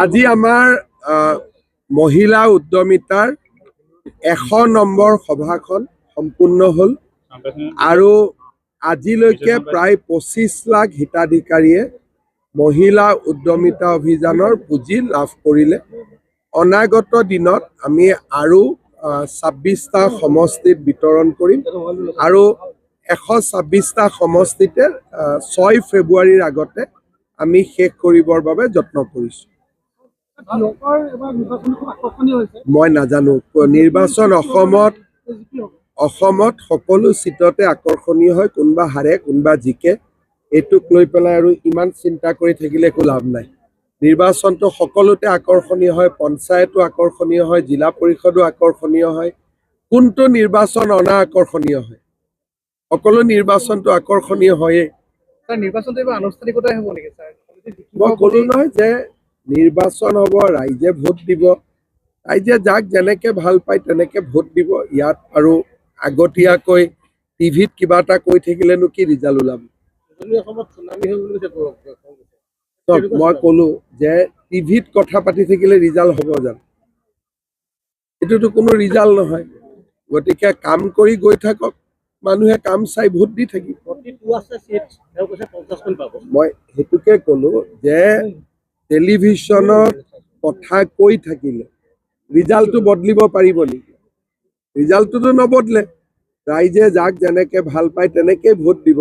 আজি আমাৰ মহিলা উদ্যমিতাৰ 100 নম্বৰ সভাখন সম্পূৰ্ণ হ'ল আৰু আজিলৈকে প্ৰায় 25 লাখ হিতাধিকাৰীয়ে মহিলা উদ্যমিতা অভিযানৰ পুঁজি লাভ কৰিলে। অনাগত দিনত আমি আৰু 26টা সমষ্টিত বিতৰণ কৰিম আৰু 126টা সমষ্টিতে 6 ফেব্ৰুৱাৰীৰ আগতে আমি শেষ কৰিবৰ বাবে যত্ন কৰিছোঁ। মই নাজানো নিৰ্বাচন অসমত সকলো চিটতে আকৰ্ষণীয় হয়, কোনোবা হাৰে কোনোবা জিকে, এইটোক লৈ পেলাই আৰু ইমান চিন্তা কৰি থাকিলে একো লাভ নাই। নিৰ্বাচনটো সকলোতে আকৰ্ষণীয় হয়, পঞ্চায়তো আকৰ্ষণীয় হয়, জিলা পৰিষদো আকৰ্ষণীয় হয়। কোনটো নিৰ্বাচন অনা আকৰ্ষণীয় হয়? সকলো নিৰ্বাচনটো আকৰ্ষণীয় হয়েই। নিৰ্বাচনটো এবাৰ আনুষ্ঠানিকতাই হ'ব নেকি ছাৰ? মই ক'লো নহয় যে নিৰ্বাচন হ'ব, ৰাইজে ভোট দিব, ৰাইজে যাক যেনেকে ভাল পায় তেনেকে ভোট দিব। ইয়াত আৰু আগতীয়াকৈ টিভিত কিবা এটা কৈ থাকিলেনো কি ৰিজাল্ট ওলাব? মই ক'লো যে টিভিত কথা পাতি থাকিলে ৰিজাল্ট হ'ব জানো? এইটোতো কোনো ৰিজাল্ট নহয়। গতিকে কাম কৰি গৈ থাকক, মানুহে কাম চাই ভোট দি থাকিব। মই সেইটোকে ক'লো যে টেলিভিশ্যনত কথা কৈ থাকিলে ৰিজাল্টটো বদলিব পাৰিব নেকি? ৰিজাল্টটোতো নবদলে। ৰাইজে যাক যেনেকে ভাল পায় তেনেকেই ভোট দিব।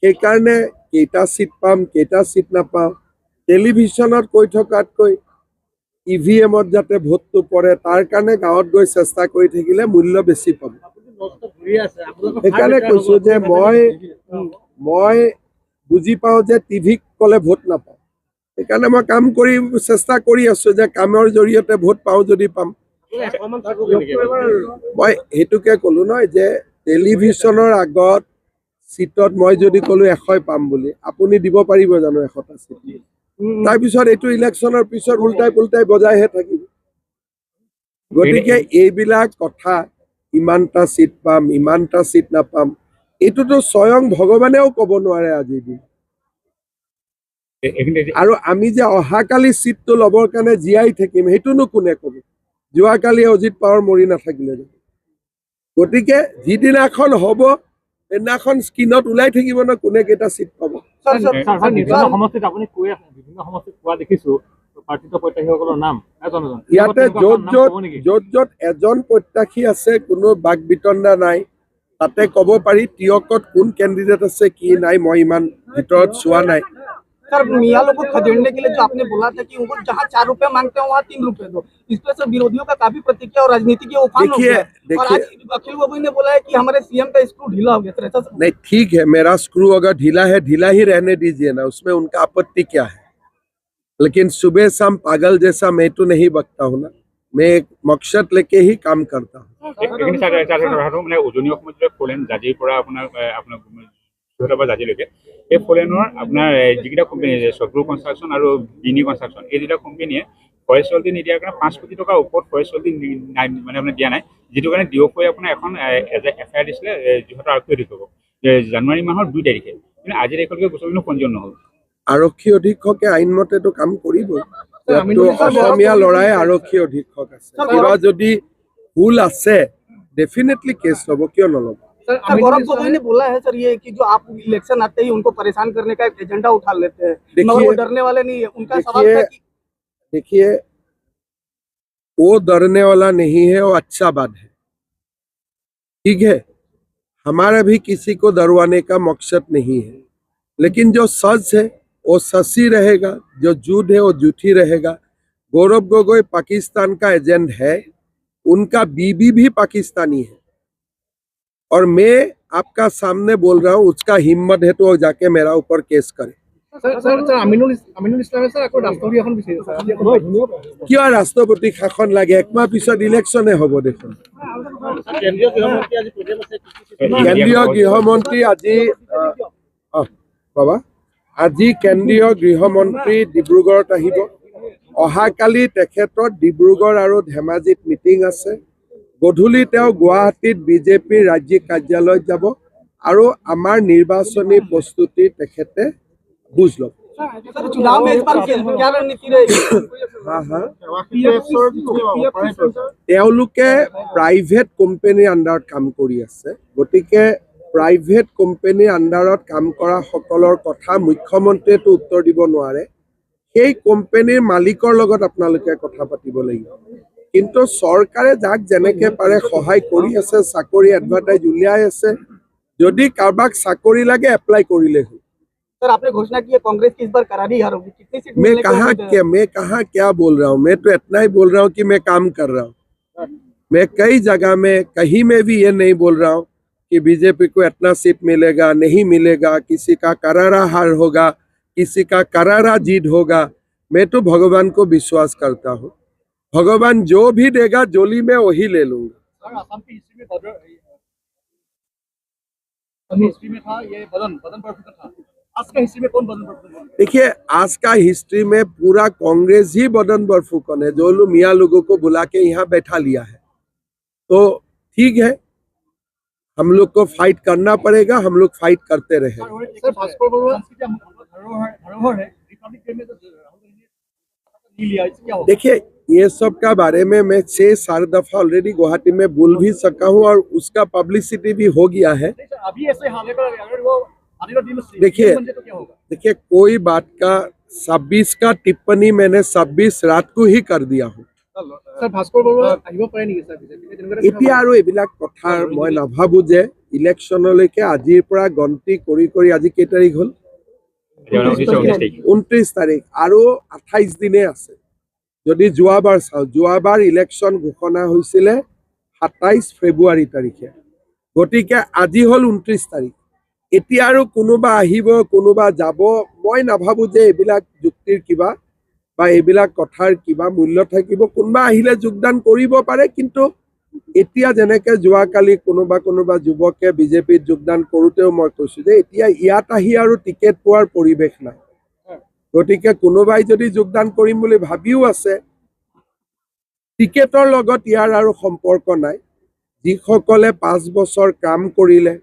সেইকাৰণে কেইটা চিট পাম, কেইটা চিট নাপাম, টেলিভিশ্যনত কৈ থকাতকৈ EVM-ত যাতে ভোটটো পৰে তাৰ কাৰণে গাঁৱত গৈ চেষ্টা কৰি থাকিলে মূল্য বেছি পাব। সেইকাৰণে কৈছো যে মই বুজি পাওঁ যে টিভিক ক'লে ভোট নাপাওঁ। সেইকাৰণে মই কাম কৰি চেষ্টা কৰি আছো যে কামৰ জৰিয়তে ভোট পাওঁ যদি পাম। মই সেইটোকে ক'লো নহয় যে টেলিভিশ্যনৰ আগত চিটত মই যদি ক'লো 100 পাম বুলি, আপুনি দিব পাৰিব জানো 100টা চিট? তাৰপিছত এইটো ইলেকশ্যনৰ পিছত উল্টাই পুল্টাই বজাইহে থাকিব। গতিকে এইবিলাক কথা, ইমানটা চিট পাম, ইমানটা চিট নাপাম, এইটোতো স্বয়ং ভগৱানেও ক'ব নোৱাৰে আজিৰ দিন। আৰু আমি যে অহাকালি চিটটো ল'বৰ কাৰণে জীয়াই থাকিম সেইটোনো কোনে ক'ব? যোৱাকালি অজিত পাৱাৰ মৰি নাথাকিলে। গতিকে যিদিনাখন হ'ব সেইদিনাখন স্ক্ৰীণত ওলাই থাকিব ন কোনে কেইটা চিট পাব। ইয়াতে য'ত য'ত এজন প্ৰত্যাশী আছে, কোনো বাক বিতণ্ডা নাই, তাতে ক'ব পাৰি টিয়কত কোন কেণ্ডিডেট আছে কি নাই মই ইমান ভিতৰত চোৱা নাই। सर मियां लोगों को खदेड़ने के लिए जो आपने बोला था कि उनको जहाँ 4 रुपए मांगते हैं वहाँ 3 रुपए दो, इस पर से विरोधियों का काफी प्रतिक्रिया और राजनीति की उफान हो गया। और आज अखिल गोगोई ने बोला है कि हमारे सीएम का स्क्रू ढीला हो गया। सर ऐसा नहीं, ठीक है, मेरा स्क्रू अगर ढीला है ढीला ही रहने दीजिए ना, उसमें उनका आपत्ति क्या है? लेकिन सुबह शाम पागल जैसा मैं तो नहीं बकता हूँ ना, मैं एक मकसद लेके ही काम करता हूँ। জাজিলৈকে এই ফলেনৰ আপোনাৰ যিকেইটা কোম্পানী আছে চক্ৰু কনষ্ট্ৰাকশ্যন আৰু বিনি কনষ্ট্ৰাকশ্যন, এই দুটা কোম্পানীয়ে ফৰেষ্ট হল্ডি নিদিয়াৰ কাৰণে 5 কোটি টকাৰ ওপৰত ফৰেষ্ট হল্ডি মানে আপোনাৰ দিয়া নাই, যিটো কাৰণে ডিঅ'কৈ আপোনাৰ এখন FIR দিছিলে যোৰহাটৰ আৰক্ষী অধীক্ষকক জানুৱাৰী মাহৰ 2 তাৰিখে, কিন্তু আজিৰ তাৰিখলৈকে গোচৰটো পঞ্জীয়ন নহ'ল। আৰক্ষী অধীক্ষকে আইনমতেতো কাম কৰিবই। অসমীয়া ল'ৰাই আৰক্ষী অধীক্ষক আছে, কিবা যদি ভুল আছে डेफिनेटली केस लो, क्यों न लो? गौरव गोगोई ने बोला है सर ये कि जो आप इलेक्शन आते ही उनको परेशान करने का एक एजेंडा उठा लेते हैं, मगर वो डरने वाले नहीं है। उनका सवाल था कि देखिए वो डरने वाला नहीं है, वो अच्छा बात है, ठीक है। हमारा भी किसी को डरवाने का मकसद नहीं है, लेकिन जो सच है वो सच ही रहेगा, जो झूठ है वो झूठ ही रहेगा। गौरव गोगोई पाकिस्तान का एजेंट है, उनका बीबी भी पाकिस्तानी है, और मैं आपका सामने बोल रहा हूँ, उसका हिम्मत है तो जाके मेरा ऊपर केस करे। क्या राष्ट्रपति शासन लगे? 1 माह पिछत इलेक्शने हब देखुन। केंद्रीय गृहमंत्री बाबा আজি কেন্দ্ৰীয় গৃহমন্ত্ৰী ডিব্ৰুগড়ত আহিব। অহাকালি তেখেতৰ ডিব্ৰুগড় আৰু ধেমাজিত মিটিং আছে। গধূলি তেওঁ গুৱাহাটীত বিজেপিৰ ৰাজ্যিক কাৰ্যালয়ত যাব আৰু আমাৰ নিৰ্বাচনী প্ৰস্তুতি তেখেতে বুজ ল'ব। सर चुनाव में इस बार क्या रणनीति रहेगी? हाँ हाँ তেওঁলোকে প্ৰাইভেট কোম্পানীৰ আণ্ডাৰত কাম কৰি আছে গতিকে প্ৰাইভেট কোম্পানীৰ আণ্ডাৰত কাম কৰা সকলৰ কথা মুখ্যমন্ত্ৰীয়েতো উত্তৰ দিব নোৱাৰে সেই কোম্পানীৰ মালিকৰ লগত আপোনালোকে কথা পাতিব লাগিব কিন্তু চৰকাৰে যাক যেনেকে পাৰে সহায় কৰি আছে চাকৰি এডভাৰটাইজ উলিয়াই আছে যদি কাৰোবাক চাকৰি লাগে এপ্লাই কৰিলে হ'ল सर आपने घोषणा की है कांग्रेस की इस बार करारी हार होगी कितनी सीट मैं मिलने की कहा उम्मीद है? क्या बोल रहा हूँ मैं तो इतना ही बोल रहा हूँ कि मैं काम कर रहा हूँ मैं कई जगह में कहीं में भी ये नहीं बोल रहा हूँ कि बीजेपी को इतना सीट मिलेगा नहीं मिलेगा किसी का करारा हार होगा किसी का करारा जीत होगा मैं तो भगवान को विश्वास करता हूँ भगवान जो भी देगा जोली में वही ले लूंगा सर असम की हिस्ट्री में था ये बदन बरफुकन था आज का हिस्ट्री में कौन बदन बरफुकन? देखिए आज का हिस्ट्री में पूरा कांग्रेस ही बदन बरफुकन है जो लोग मियाँ लोगों को बुला के यहाँ बैठा लिया है तो ठीक है हम लोग को फाइट करना पड़ेगा हम लोग फाइट करते रहे सर भाजपा धरोहर है रिपब्लिक डे में तो नहीं लिया इससे क्या होगा? देखिए ये सब का बारे में मैं 6-7 दफा ऑलरेडी गुवाहाटी में बोल भी सका हूँ और उसका पब्लिसिटी भी हो गया है नहीं, सर, अभी ऐसे हाले पर अगर वो आने का दिन देखिए बन जाए तो क्या होगा? देखिए कोई बात का 26 का टिप्पणी मैंने 26 रात को ही कर दिया हूँ सर भास्कर बरुवा আহিব পাৰে নেকি স্যাৰ বিজেপি এতিয়া আৰু এইবিলাক কথা মই নাভাবো যে ইলেকশ্যনলৈকে আজিৰ পৰা গন্তি কৰি কৰি আজি কেই তাৰিখ হ'ল 29 তাৰিখ আৰু 28 দিনে আছে যদি যোৱাবাৰ চাওঁ যোৱাবাৰ ইলেকশ্যন ঘোষণা হৈছিলে 27 ফেব্ৰুৱাৰী তাৰিখে গতিকে আজি হ'ল 29 তাৰিখ এতিয়া আৰু কোনোবা আহিব কোনোবা যাব মই নাভাবো যে এইবিলাক যুক্তিৰ কিবা বা এইবিলাক কথাৰ কিবা মূল্য থাকিব কোনোবা আহিলে যোগদান কৰিব পাৰে কিন্তু এতিয়া যেনেকে যোৱাকালি কোনোবা যুৱকে বিজেপিত যোগদান কৰোতেও মই কৈছো যে এতিয়া ইয়াত আহি আৰু টিকেট পোৱাৰ পৰিৱেশ নাই গতিকে কোনোবাই যদি যোগদান কৰিম বুলি ভাবিও আছে টিকেটৰ লগত ইয়াৰ আৰু সম্পৰ্ক নাই যিসকলে 5 বছৰ কাম কৰিলে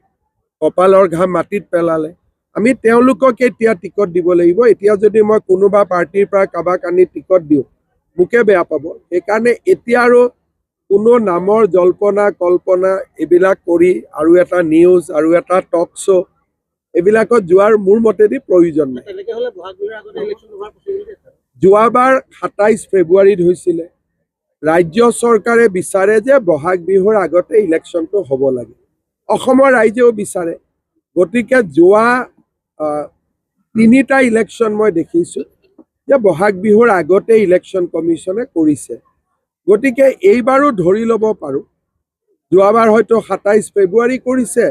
কপালৰ ঘাম মাটিত পেলালে আমি তেওঁলোকক এতিয়া টিকট দিব লাগিব এতিয়া যদি মই কোনোবা পাৰ্টিৰ পৰা কাবাক আনি টিকট দিওঁ মুকে বেয়া পাব সেইকাৰণে এতিয়া আৰু কোনো নামৰ জল্পনা কল্পনা এইবিলাক কৰি আৰু এটা নিউজ আৰু এটা টক শ্ব' এইবিলাকত যোৱাৰ মোৰ মতেদি প্ৰয়োজন নাই যোৱাবাৰ 27 ফেব্ৰুৱাৰীত হৈছিলে ৰাজ্য চৰকাৰে বিচাৰে যে বহাগ বিহুৰ আগতে ইলেকশ্যনটো হ'ব লাগে অসমৰ ৰাইজেও বিচাৰে গতিকে যোৱা 3টা ইলেকশ্যন মই দেখিছোঁ যে বহাগ বিহুৰ আগতে ইলেকশ্যন কমিশ্যনে কৰিছে গতিকে এইবাৰো ধৰি ল'ব পাৰোঁ যোৱাবাৰ হয়তো 27 ফেব্ৰুৱাৰী কৰিছে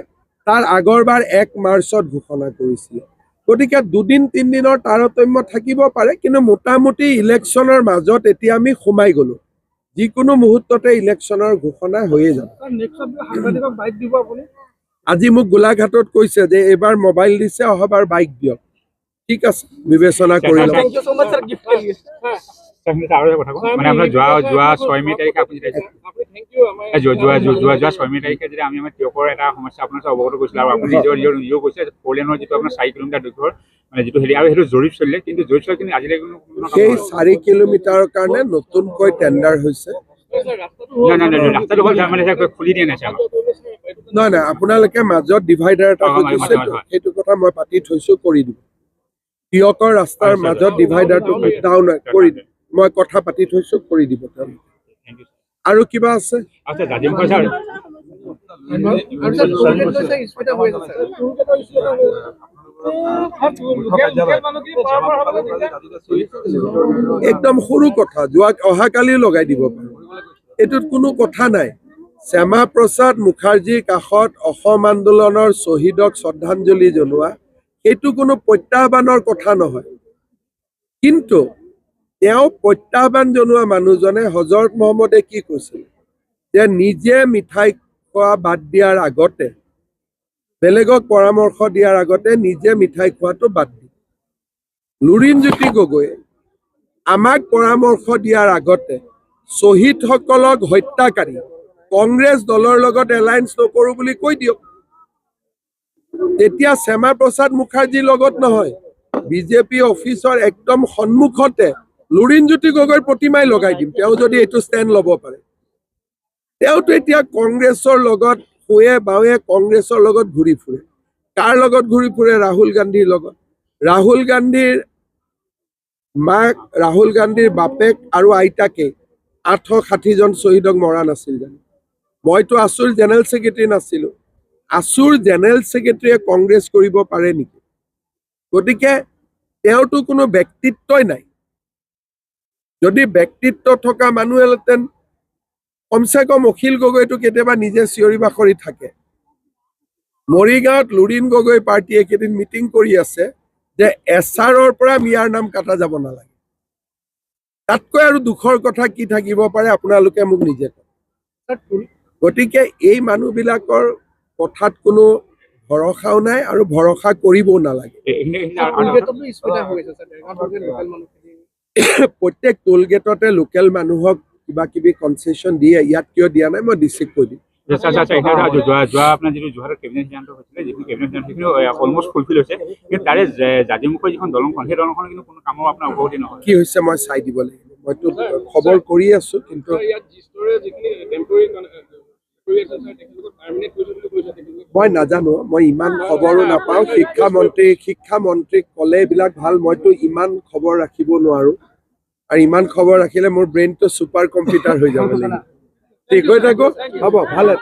তাৰ আগৰবাৰ 1 মাৰ্চত ঘোষণা কৰিছিলে গতিকে 2-3 দিনৰ তাৰতম্য থাকিব পাৰে কিন্তু মোটামুটি ইলেকশ্যনৰ মাজত এতিয়া আমি সোমাই গ'লোঁ যিকোনো মুহূৰ্ততে ইলেকশ্যনৰ ঘোষণা হৈয়ে যাব আজি মোক গোলাঘাটত কৈছে যে এবাৰ মোবাইল দিছে অহাবাৰ বাইক দিয়ক ঠিক আছে বিবেচনা কৰি লওক thank you so much sir gift के लिए আৰু এটা কথা কওঁ মানে আপোনাৰ যোৱা 6 মে তাৰিখে আপুনি যোৱা 6 মে তাৰিখে যদি আমি আমাৰ টিয়কৰ এটা সমস্যা আপোনাৰ অৱগত কৰিছিলোঁ আৰু আপুনি নিজেও কৈছে ফ'ৰলেনৰ যিটো আপোনাৰ 4 কিলোমিটাৰ দৈৰ্ঘ্যৰ মানে যিটো হেৰি আৰু সেইটো জৰীপ চলিলে কিন্তু জৰীপ চলি কিন্তু আজিলৈকে সেই 4 কিলোমিটাৰৰ কাৰণে নতুনকৈ টেণ্ডাৰ হৈছে ৰাস্তাটো হ'ল মানে খুলি দিয়া নাই নহয় নহয় আপোনালোকে মাজত ডিভাইডাৰ এটা খুজিছে সেইটো কথা মই পাতি থৈছো কৰি দিব টিয়কৰ ৰাস্তাৰ মাজত ডিভাইডাৰটো ডাউন কৰি দিম মই কথা পাতি থৈছো কৰি দিব আৰু কিবা আছে আচ্ছা জাজিম ভাই স্যাৰ একদম সৰু কথা অহাকালি লগাই দিব পাৰো এইটোত কোনো কথা নাই শ্যামা প্ৰসাদ মুখাৰ্জীৰ কাষত অসম আন্দোলনৰ শ্বহীদক শ্ৰদ্ধাঞ্জলি জনোৱা এইটো কোনো প্ৰত্যাহ্বানৰ কথা নহয় কিন্তু তেওঁ প্ৰত্যাহ্বান জনোৱা মানুহজনে হজৰত মহম্মদে কি কৈছিল যে নিজে মিঠাই খোৱা বাদ দিয়াৰ আগতে বেলেগক পৰামৰ্শ দিয়াৰ আগতে নিজে মিঠাই খোৱাটো বাদ দিয়ে লুৰিণজ্যোতি গগৈয়ে আমাক পৰামৰ্শ দিয়াৰ আগতে শ্বহীদসকলক হত্যাকাৰী কংগ্ৰেছ দলৰ লগত এলায়েন্স নকৰো বুলি কৈ দিয়ক তেতিয়া শ্যামা প্ৰসাদ মুখাৰ্জীৰ লগত নহয় বিজেপি অফিচৰ একদম সন্মুখতে লুৰিণজ্যোতি গগৈৰ প্ৰতিমাই লগাই দিম তেওঁ যদি এইটো ষ্টেণ্ড ল'ব পাৰে তেওঁতো এতিয়া কংগ্ৰেছৰ লগত শুৱে বাৱে কংগ্ৰেছৰ লগত ঘূৰি ফুৰে কাৰ লগত ঘূৰি ফুৰে ৰাহুল গান্ধীৰ লগত ৰাহুল গান্ধীৰ মাক ৰাহুল গান্ধীৰ বাপেক আৰু আইতাকে 860 জন শ্বহীদক মৰা নাছিল জানো মইতো আছুৰ জেনেৰেল ছেক্ৰেটাৰী নাছিলো আছুৰ জেনেৰেল ছেক্ৰেটাৰীয়ে কংগ্ৰেছ কৰিব পাৰে নেকি গতিকে তেওঁতো কোনো ব্যক্তিত্বই নাই যদি ব্যক্তিত্ব থকা মানুহ হ'লেতেন কমচে কম অখিল গগৈটো কেতিয়াবা নিজে চিঞৰি বাখৰি থাকে মৰিগাঁৱত লুৰিণ গগৈ পাৰ্টীয়ে কেইদিন মিটিং কৰি আছে যে এছআৰৰ পৰা মিয়াৰ নাম কাটা যাব নালাগে তাতকৈ আৰু দুখৰ কথা কি থাকিব পাৰে আপোনালোকে মোক নিজে কওক গতিকে এই মানুহবিলাকৰ কথাত কোনো ভৰসাও নাই আৰু ভৰসা কৰিবও নালাগে প্ৰত্যেক টোল গেটতে লোকেল মানুহক কিবা কিবি কনচেশ্যন দিয়ে ইয়াত কিয় দিয়া নাই মই ডিষ্ট্ৰিক্ট কৈ দিম যোৱা আপোনাৰ যিটো যোৰহাটৰ কেবিনেট সিদ্ধান্ত হৈছিলে যিটো কেবিনেট সিদ্ধান্ত সেইখিনি অলমষ্ট ফুলফিল হৈছে কিন্তু তাৰে জাজিমুখৰ যিখন দলংখন সেই দলংখন কিন্তু কোনো কামৰ আপোনাৰ অগ্ৰগতি নহয় কি হৈছে মই চাই দিব লাগিব মইতো খবৰ কৰি আছো কিন্তু মই নাজানো মই ইমান খবৰো নাপাওঁ শিক্ষামন্ত্ৰীক ক'লে এইবিলাক ভাল মইতো ইমান খবৰ ৰাখিব নোৱাৰো আৰু ইমান খবৰ ৰাখিলে মোৰ ব্ৰেইনটো ছুপাৰ কম্পিউটাৰ হৈ যাব লাগিব ঠিক হৈ থাকো হ'ব ভালে